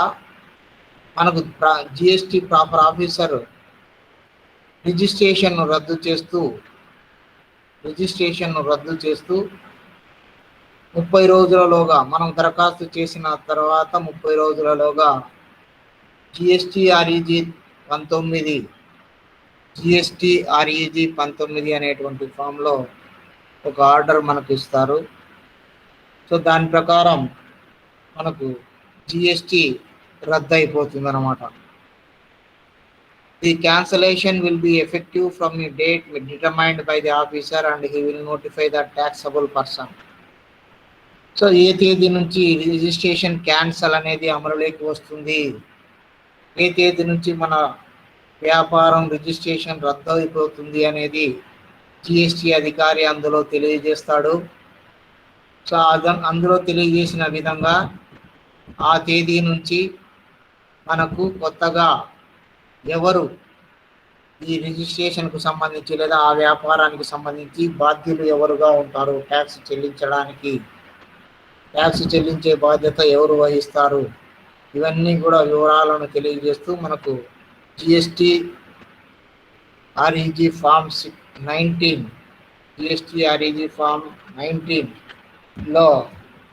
మనకు GST ప్రాపర్ ఆఫీసర్ రిజిస్ట్రేషన్ను రద్దు చేస్తూ 30 రోజులలోగా, మనం దరఖాస్తు చేసిన తర్వాత 30 రోజులలోగా GSTREG 19 అనేటువంటి ఫామ్లో ఒక ఆర్డర్ మనకు ఇస్తారు. సో దాని ప్రకారం మనకు GST రద్దు అయిపోతుంది అన్నమాట. The cancellation will be effective from the date determined by the officer and he will notify the taxable person. So ఏ తేదీ నుంచి రిజిస్ట్రేషన్ క్యాన్సల్ అనేది అమలులోకి వస్తుంది, ఏ తేదీ నుంచి మన వ్యాపారం రిజిస్ట్రేషన్ రద్దు అయిపోతుంది అనేది GST అధికారి అందులో తెలియజేస్తాడు. సో అందులో తెలియజేసిన విధంగా ఆ తేదీ నుంచి మనకు కొత్తగా ఎవరు ఈ రిజిస్ట్రేషన్కు సంబంధించి లేదా ఆ వ్యాపారానికి సంబంధించి బాధ్యులు ఎవరుగా ఉంటారు, ట్యాక్స్ చెల్లించే బాధ్యత ఎవరు వహిస్తారు, ఇవన్నీ కూడా వివరాలను తెలియజేస్తూ మనకు GSTREG ఫామ్ 19లో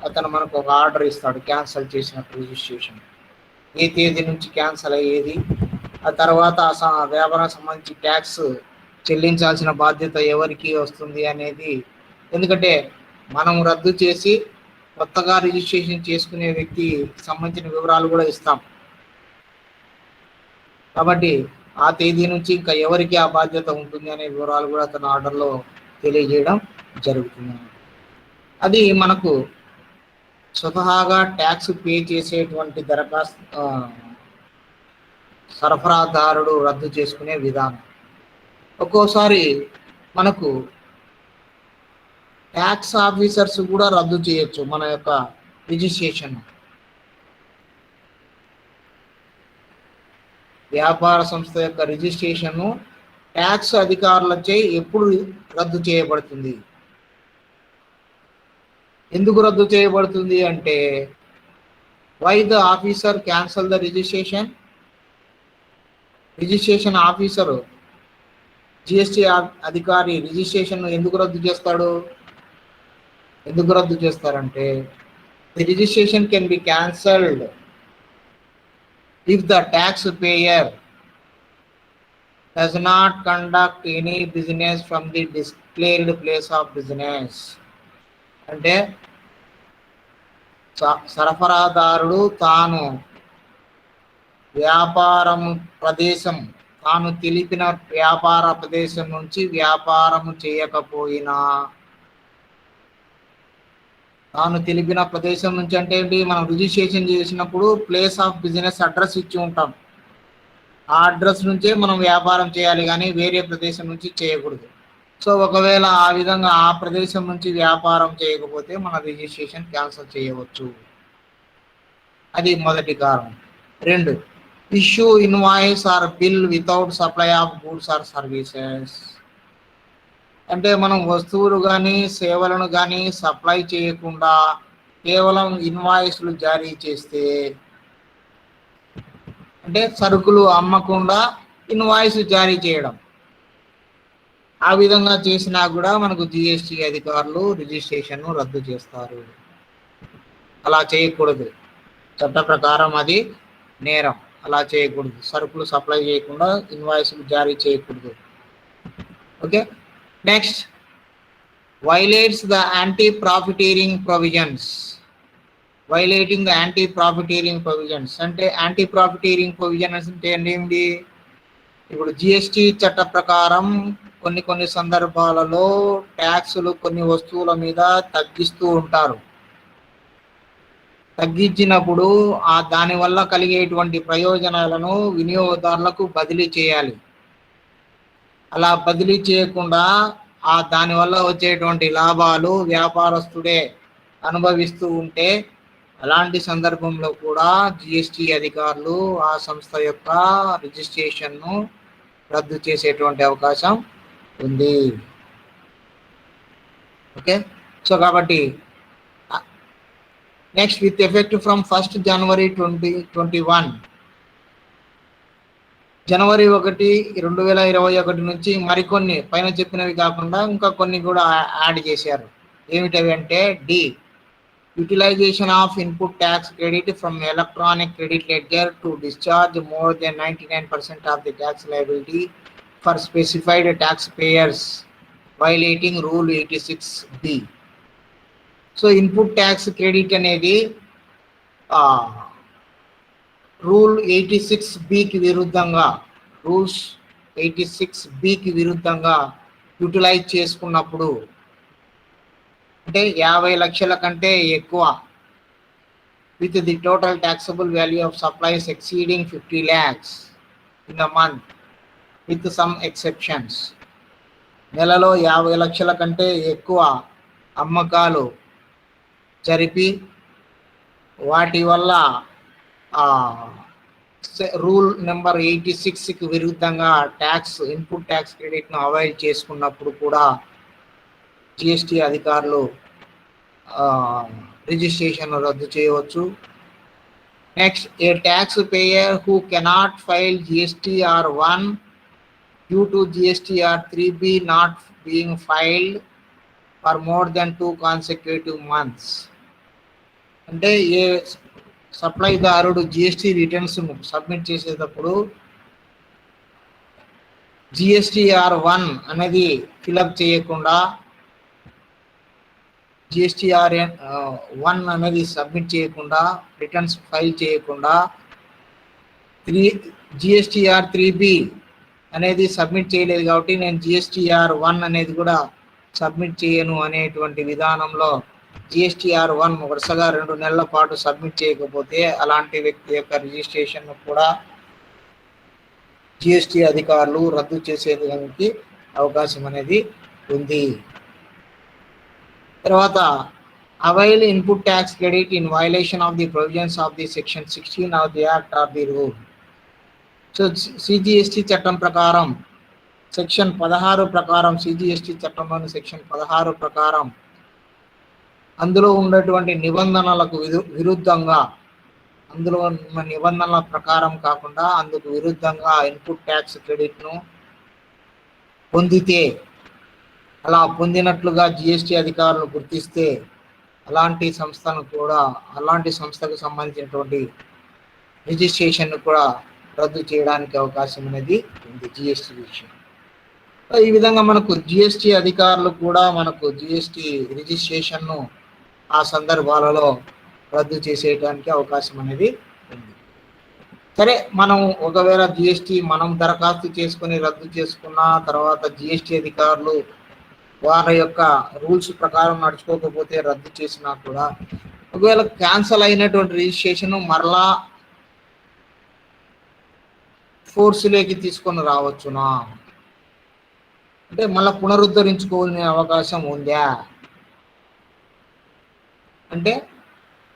అతను మనకు ఒక ఆర్డర్ ఇస్తాడు క్యాన్సల్ చేసినట్టు రిజిస్ట్రేషన్, ఏ తేదీ నుంచి క్యాన్సల్ అయ్యేది, ఆ తర్వాత వ్యాపారం సంబంధించి ట్యాక్స్ చెల్లించాల్సిన బాధ్యత ఎవరికి వస్తుంది అనేది. ఎందుకంటే మనం రద్దు చేసి కొత్తగా రిజిస్ట్రేషన్ చేసుకునే వ్యక్తికి సంబంధించిన వివరాలు కూడా ఇస్తాం కాబట్టి ఆ తేదీ నుంచి ఇంకా ఎవరికి ఆ బాధ్యత ఉంటుంది అనే వివరాలు కూడా అతను ఆర్డర్లో తెలియజేయడం జరుగుతుంది. అది మనకు స్వతహాగా ట్యాక్స్ పే చేసేటువంటి సరఫరాదారుడు రద్దు చేసుకునే విధానం. ఒక్కోసారి మనకు ట్యాక్స్ ఆఫీసర్స్ కూడా రద్దు చేయొచ్చు మన యొక్క రిజిస్ట్రేషన్. వ్యాపార సంస్థ యొక్క రిజిస్ట్రేషన్ ట్యాక్స్ అధికారులచే ఎప్పుడు రద్దు చేయబడుతుంది, ఎందుకు రద్దు చేయబడుతుంది అంటే why the officer cancel the registration officer GST అధికారి రిజిస్ట్రేషన్ ఎందుకు రద్దు చేస్తారంటే the registration can be cancelled if the tax payer does not conduct any business from the declared place of business. అంటే సరఫరాదారుడు తాను తెలిపిన వ్యాపార ప్రదేశం నుంచి వ్యాపారము చేయకపోయినా, తాను తెలిపిన ప్రదేశం నుంచి అంటే ఏంటి, మనం రిజిస్ట్రేషన్ చేసినప్పుడు ప్లేస్ ఆఫ్ బిజినెస్ అడ్రస్ ఇచ్చి ఉంటాం, ఆ అడ్రస్ నుంచే మనం వ్యాపారం చేయాలి కానీ వేరే ప్రదేశం నుంచి చేయకూడదు. సో ఒకవేళ ఆ విధంగా ఆ ప్రదేశం నుంచి వ్యాపారం చేయకపోతే మన రిజిస్ట్రేషన్ క్యాన్సిల్ చేయవచ్చు. అది మొదటి కారణం. 2, issue invoice or bill without supply of goods or services. అంటే మనం వస్తువులు కానీ సేవలను కానీ సప్లై చేయకుండా కేవలం ఇన్వాయిస్లు జారీ చేస్తే, అంటే సరుకులు అమ్మకుండా ఇన్వాయిస్ జారీ చేయడం, ఆ విధంగా చేసినా కూడా మనకు GST అధికారులు రిజిస్ట్రేషన్ రద్దు చేస్తారు. అలా చేయకూడదు, చట్ట ప్రకారం అది నేరం, అలా చేయకూడదు. సరుకులు సప్లై చేయకుండా ఇన్వాయిస్లు జారీ చేయకూడదు. Okay, next, violates the anti profiteering provisions. Violating the anti profiteering provisions. అంటే యాంటీ ప్రాఫిటీరింగ్ ప్రొవిజన్స్ అంటే ఏంటి? ఇప్పుడు జిఎస్టి చట్ట ప్రకారం కొన్ని సందర్భాలలో ట్యాక్సులు కొన్ని వస్తువుల మీద తగ్గిస్తూ ఉంటారు. తగ్గించినప్పుడు దానివల్ల కలిగేటువంటి ప్రయోజనాలను వినియోగదారులకు బదిలీ చేయాలి. అలా బదిలీ చేయకుండా దానివల్ల వచ్చేటువంటి లాభాలు వ్యాపారస్తుడే అనుభవిస్తూ ఉంటే అలాంటి సందర్భంలో కూడా జిఎస్టి అధికారులు ఆ సంస్థ యొక్క రిజిస్ట్రేషన్ను రద్దు చేసేటువంటి అవకాశం ఉంది. ఓకే, సో కాబట్టి next, with effect from 1st January 2021, జనవరి 1, 2021 నుంచి మరికొన్ని పైన చెప్పినవి కాకుండా ఇంకా కొన్ని కూడా యాడ్ చేశారు. ఏమిటవి అంటే D, utilization of input tax credit from electronic credit ledger to discharge more than 99% of the tax liability for specified tax payers violating rule 86B. So input tax credit అనేది రూల్ 86Bకి విరుద్ధంగా, rules 86Bకి విరుద్ధంగా utilise చేసుకున్నప్పుడు, అంటే 50 లక్షల కంటే ఎక్కువ, with the total taxable value of supplies exceeding 50 lakhs in a month with some exceptions. నెలలో 50 లక్షల కంటే ఎక్కువ అమ్మకాలు జరిపి వాటి వల్ల రూల్ నెంబర్ 86కి విరుద్ధంగా ఇన్పుట్ ట్యాక్స్ క్రెడిట్ను అవైల్ చేసుకున్నప్పుడు కూడా జిఎస్టి అధికారులు రిజిస్ట్రేషన్ రద్దు చేయవచ్చు. Next, A tax payer who cannot file GSTR1 due to GSTR3B not being filed for more than 2 consecutive months. అంటే ఏ సప్లైదారుడు జిఎస్టి రిటర్న్స్ సబ్మిట్ చేసేటప్పుడు GSTR1 అనేది ఫిలప్ చేయకుండా, GSTR1 అనేది సబ్మిట్ చేయకుండా, రిటర్న్స్ ఫైల్ చేయకుండా, GSTR3B అనేది సబ్మిట్ చేయలేదు కాబట్టి నేను GSTR1 అనేది కూడా సబ్మిట్ చేయను అనేటువంటి విధానంలో GSTR1 వరుసగా 2 నెలల పాటు సబ్మిట్ చేయకపోతే అలాంటి వ్యక్తి యొక్క రిజిస్ట్రేషన్ కూడా జిఎస్టి అధికారులు రద్దు చేసేదానికి అవకాశం అనేది ఉంది. తర్వాత, avail input tax credit in violation of the provisions of the section 16 of the act or the rule. So CGST చట్టం ప్రకారం సెక్షన్ 16 ప్రకారం, సిజిఎస్టి చట్టంలోని సెక్షన్ 16 ప్రకారం అందులో ఉన్నటువంటి నిబంధనలకు విరుద్ధంగా, అందులో ఉన్న నిబంధనల ప్రకారం కాకుండా అందుకు విరుద్ధంగా ఇన్పుట్ ట్యాక్స్ క్రెడిట్ను పొందితే, అలా పొందినట్లుగా జిఎస్టి అధికారులు గుర్తిస్తే అలాంటి సంస్థకు సంబంధించినటువంటి రిజిస్ట్రేషన్ కూడా రద్దు చేయడానికి అవకాశం అనేది ఉంది జిఎస్టి విషయం. ఈ విధంగా మనకు జిఎస్టి అధికారులు కూడా మనకు జిఎస్టి రిజిస్ట్రేషన్ను ఆ సందర్భాలలో రద్దు చేసేయడానికి అవకాశం అనేది ఉంది. సరే, మనం ఒకవేళ జిఎస్టి మనం దరఖాస్తు చేసుకుని రద్దు చేసుకున్న తర్వాత జిఎస్టి అధికారులు వారి యొక్క రూల్స్ ప్రకారం నడుచుకోకపోతే రద్దు చేసినా కూడా, ఒకవేళ క్యాన్సల్ అయినటువంటి రిజిస్ట్రేషన్ మరలా ఫోర్స్లోకి తీసుకొని రావచ్చునా, అంటే మళ్ళీ పునరుద్ధరించుకోవాలనే అవకాశం ఉందా అంటే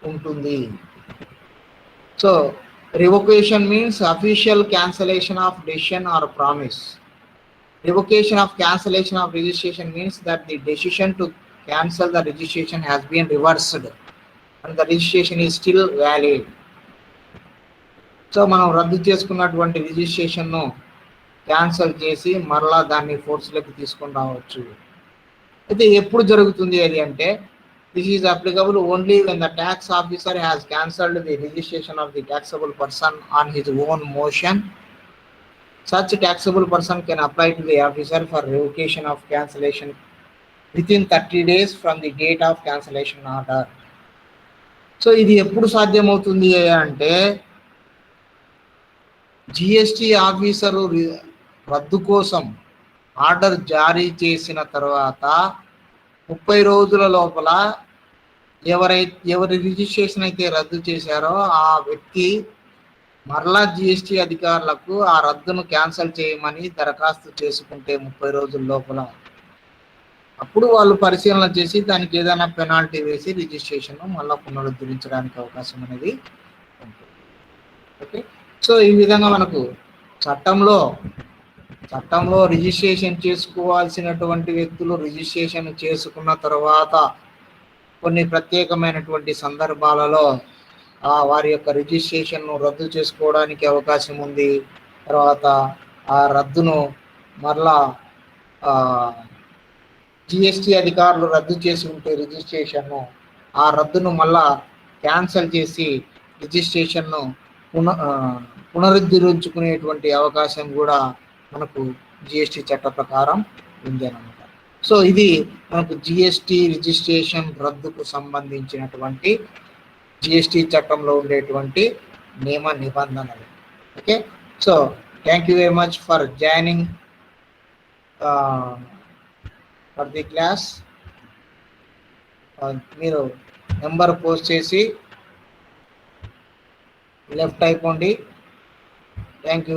ఉంటుంది. So revocation means official cancellation of decision or promise. Revocation of cancellation of registration means that the decision to cancel the registration has been reversed and the registration is still valid. So మనం రద్దు చేసుకున్నటువంటి రిజిస్ట్రేషన్ను cancel చేసి మరలా దాన్ని ఫోర్స్లోకి తీసుకొని రావచ్చు. అయితే ఎప్పుడు జరుగుతుంది అది అంటే, this is applicable only when the tax officer has cancelled the registration of the taxable person on his own motion. Such taxable person can apply to the officer for revocation of cancellation within 30 days from the date of cancellation order. So ఇది ఎప్పుడు సాధ్యమవుతుంది అంటే GST officer రద్దు కోసం order జారీ చేసిన తర్వాత 30 రోజుల లోపల ఎవరి రిజిస్ట్రేషన్ అయితే రద్దు చేశారో ఆ వ్యక్తి మరలా జిఎస్టి అధికారులకు ఆ రద్దును క్యాన్సిల్ చేయమని దరఖాస్తు చేసుకుంటే 30 రోజుల లోపల అప్పుడు వాళ్ళు పరిశీలన చేసి దానికి ఏదైనా పెనాల్టీ వేసి రిజిస్ట్రేషన్ మళ్ళీ పునరుద్ధరించడానికి అవకాశం అనేది ఉంటుంది. ఓకే, సో ఈ విధంగా మనకు చట్టంలో రిజిస్ట్రేషన్ చేసుకోవాల్సినటువంటి వ్యక్తులు రిజిస్ట్రేషన్ చేసుకున్న తర్వాత కొన్ని ప్రత్యేకమైనటువంటి సందర్భాలలో వారి యొక్క రిజిస్ట్రేషన్ను రద్దు చేసుకోవడానికి అవకాశం ఉంది. తర్వాత ఆ రద్దును మరలా జిఎస్టి అధికారులు రద్దు చేసి ఉంటే రిజిస్ట్రేషన్ను ఆ రద్దును మళ్ళా క్యాన్సిల్ చేసి రిజిస్ట్రేషన్ను పునరుద్ధరించుకునేటువంటి అవకాశం కూడా మనకు జిఎస్టి చట్ట ప్రకారం ఉంది అన్నమాట. సో ఇది మనకు జిఎస్టి రిజిస్ట్రేషన్ రద్దుకు సంబంధించినటువంటి జిఎస్టి చట్టంలో ఉండేటువంటి నియమ నిబంధనలు. Okay, so thank you very much for joining for the class. మీరు నెంబర్ పోస్ట్ చేసి లెఫ్ట్ అయిపోండి. Thank you.